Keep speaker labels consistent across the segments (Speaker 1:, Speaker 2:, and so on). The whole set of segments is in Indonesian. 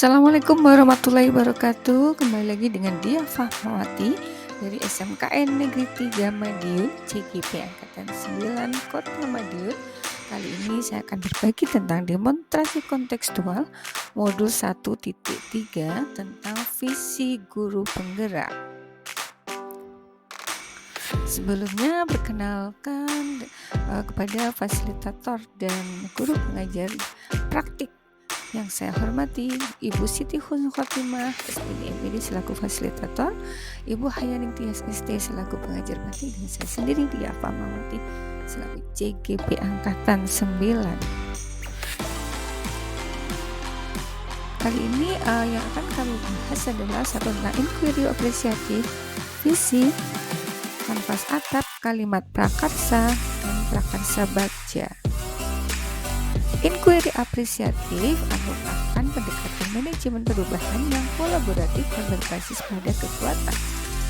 Speaker 1: Assalamualaikum warahmatullahi wabarakatuh. Kembali lagi dengan Dia Fatmawati dari SMKN Negeri 3 Madiun, CGP Angkatan 9 Kota Madiun. Kali ini saya akan berbagi tentang demonstrasi kontekstual modul 1.3 tentang visi guru penggerak. Sebelumnya perkenalkan kepada fasilitator dan guru pengajar praktik yang saya hormati, Ibu Siti Husnul Khotimah, SPD MPD selaku fasilitator, Ibu Hayaning Tias ST selaku pengajar praktik, dan saya sendiri Dia Fatmawati selaku CGP Angkatan 9. Kali ini yang akan kami bahas adalah tentang inquiry apresiatif, visi, kanvas atap, kalimat prakarsa, dan prakarsa bagja. Inquiry apresiatif merupakan pendekatan manajemen perubahan yang kolaboratif dan berbasis pada kekuatan.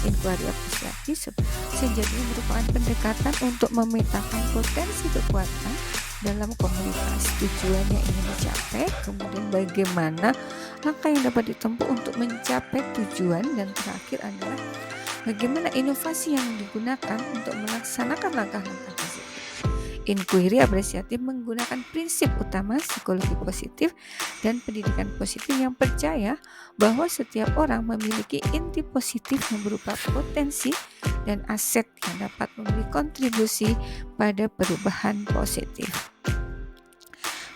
Speaker 1: Inquiry apresiatif sejatinya merupakan pendekatan untuk memetakan potensi kekuatan dalam komunitas. Tujuannya ingin dicapai, kemudian bagaimana langkah yang dapat ditempuh untuk mencapai tujuan, dan terakhir adalah bagaimana inovasi yang digunakan untuk melaksanakan langkah-langkah tersebut. Inquiry apresiatif menggunakan prinsip utama psikologi positif dan pendidikan positif yang percaya bahwa setiap orang memiliki inti positif yang berupa potensi dan aset yang dapat memberi kontribusi pada perubahan positif.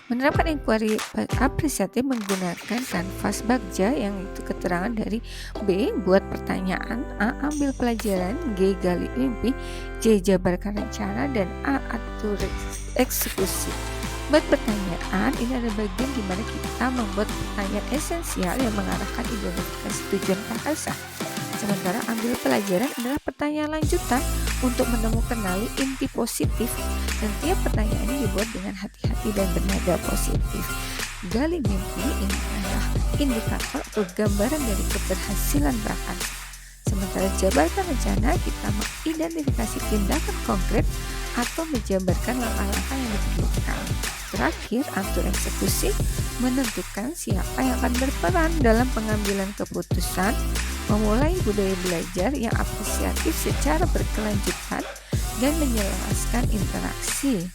Speaker 1: Menerapkan inquiry apresiatif menggunakan kanvas bagja, yang itu keterangan dari B. Buat pertanyaan, A. Ambil pelajaran, G. Gali mimpi, C. Jabarkan rencana, dan A. Atur eksekusi. Buat pertanyaan, ini ada bagian di mana kita membuat pertanyaan esensial yang mengarahkan identifikasi tujuan prakarsa. Sementara ambil pelajaran adalah pertanyaan lanjutan untuk menemukan inti positif, dan tiap pertanyaan ini dibuat dengan hati-hati dan bernada positif. Gali mimpi ini adalah indikator atau gambaran dari keberhasilan prakarsa. Sementara jabarkan rencana, kita mengidentifikasi tindakan konkret atau menjabarkan langkah-langkah yang diperlukan. Terakhir, atur eksekusi menentukan siapa yang akan berperan dalam pengambilan keputusan, memulai budaya belajar yang apresiatif secara berkelanjutan, dan menyelaraskan interaksi.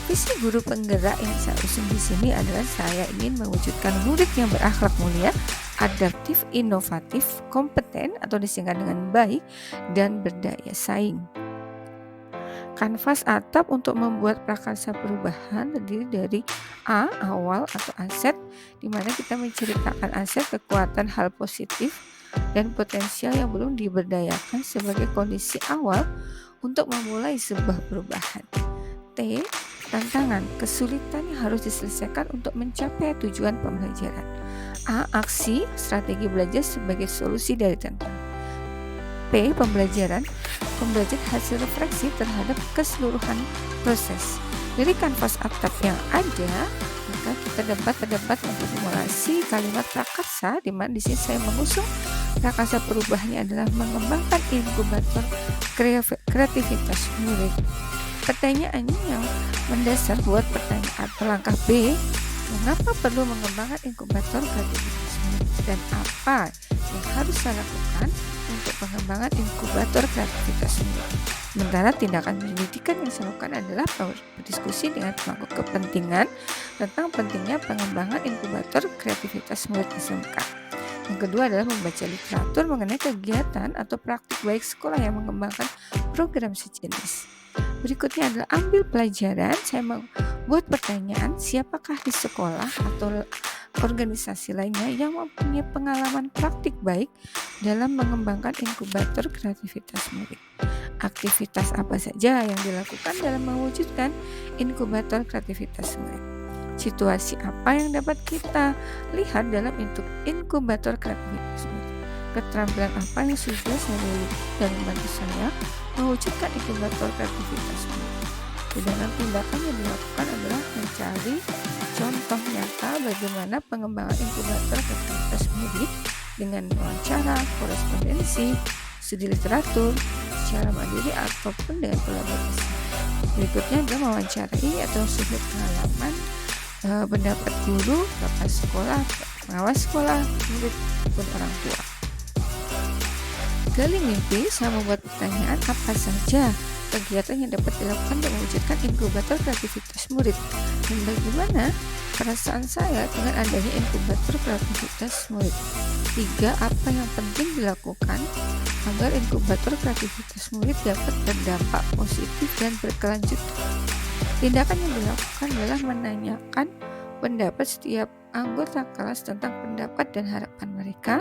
Speaker 1: Visi guru penggerak yang saya usung di sini adalah saya ingin mewujudkan murid yang berakhlak mulia, adaptif, inovatif, kompeten atau disingkat dengan baik, dan berdaya saing. Kanvas atap untuk membuat prakarsa perubahan terdiri dari A. Awal atau aset, di mana kita menceritakan aset, kekuatan, hal positif, dan potensial yang belum diberdayakan sebagai kondisi awal untuk memulai sebuah perubahan. T. Tantangan, kesulitan yang harus diselesaikan untuk mencapai tujuan pembelajaran. A. Aksi, strategi belajar sebagai solusi dari tantangan. P. Pembelajaran hasil refleksi terhadap keseluruhan proses. Dari kanvas atap yang ada, maka kita terdapat memformulasi kalimat prakarsa, di mana di sini saya mengusung prakarsa perubahannya adalah mengembangkan inkubator kreativitas murid. Pertanyaannya yang mendasar buat pertanyaan atau langkah B, mengapa perlu mengembangkan inkubator kreativitas murid, dan apa yang harus saya lakukan untuk pengembangan inkubator kreativitas murid. Sementara tindakan pendidikan yang saya lakukan adalah berdiskusi dengan pemangku kepentingan tentang pentingnya pengembangan inkubator kreativitas murid SMK. Yang kedua adalah membaca literatur mengenai kegiatan atau praktik baik sekolah yang mengembangkan program sejenis. Berikutnya adalah ambil pelajaran. Saya membuat pertanyaan, siapakah di sekolah atau organisasi lainnya yang mempunyai pengalaman praktik baik dalam mengembangkan inkubator kreativitas murid. Aktivitas apa saja yang dilakukan dalam mewujudkan inkubator kreativitas murid. Situasi apa yang dapat kita lihat dalam inkubator kreativitas murid. Keterampilan apa yang sudah saya miliki dan membantu saya mewujudkan inkubator kreativitas murid. Tindakan yang dilakukan adalah mencari contoh nyata bagaimana pengembangan inkubator kreativitas murid dengan wawancara, korespondensi, studi literatur, secara mandiri ataupun dengan kolaborasi. Berikutnya adalah mewawancarai atau survei pengalaman pendapat guru, bapak sekolah, pengawas sekolah, murid, maupun orang tua. Gali mimpi sama membuat pertanyaan apa saja kegiatan yang dapat dilakukan untuk mewujudkan inkubator kreativitas murid, dan bagaimana perasaan saya dengan adanya inkubator kreativitas murid. 3. Apa yang penting dilakukan agar inkubator kreativitas murid dapat berdampak positif dan berkelanjutan. Tindakan yang dilakukan adalah menanyakan pendapat setiap anggota kelas tentang pendapat dan harapan mereka,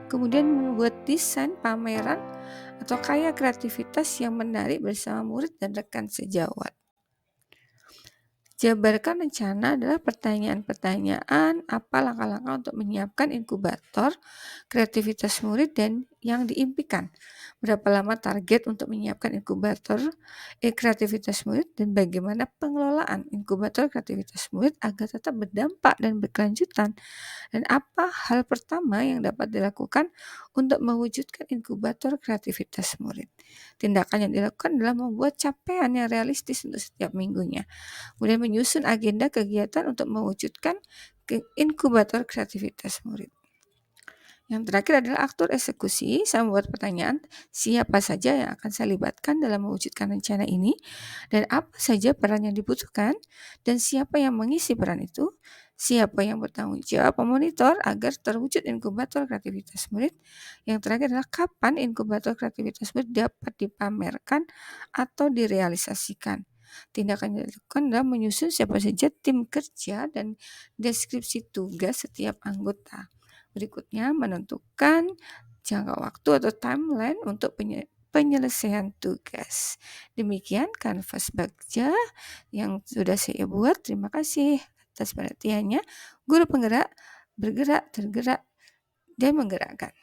Speaker 1: kemudian membuat desain pameran atau karya kreativitas yang menarik bersama murid dan rekan sejawat. Jabarkan rencana adalah pertanyaan-pertanyaan apa langkah-langkah untuk menyiapkan inkubator kreativitas murid dan yang diimpikan. Berapa lama target untuk menyiapkan inkubator kreativitas murid, dan bagaimana pengelolaan inkubator kreativitas murid agar tetap berdampak dan berkelanjutan. Dan apa hal pertama yang dapat dilakukan untuk mewujudkan inkubator kreativitas murid. Tindakan yang dilakukan adalah membuat capaian yang realistis untuk setiap minggunya. Kemudian menyusun agenda kegiatan untuk mewujudkan inkubator kreativitas murid. Yang terakhir adalah aktor eksekusi. Saya membuat pertanyaan, siapa saja yang akan saya libatkan dalam mewujudkan rencana ini, dan apa saja peran yang dibutuhkan, dan siapa yang mengisi peran itu, siapa yang bertanggung jawab memonitor agar terwujud inkubator kreativitas murid. Yang terakhir adalah kapan inkubator kreativitas murid dapat dipamerkan atau direalisasikan. Tindakan yang dilakukan adalah menyusun siapa saja tim kerja dan deskripsi tugas setiap anggota. Berikutnya, menentukan jangka waktu atau timeline untuk penyelesaian tugas. Demikian kanvas bagja yang sudah saya buat. Terima kasih atas perhatiannya. Guru penggerak, bergerak, tergerak, dan menggerakkan.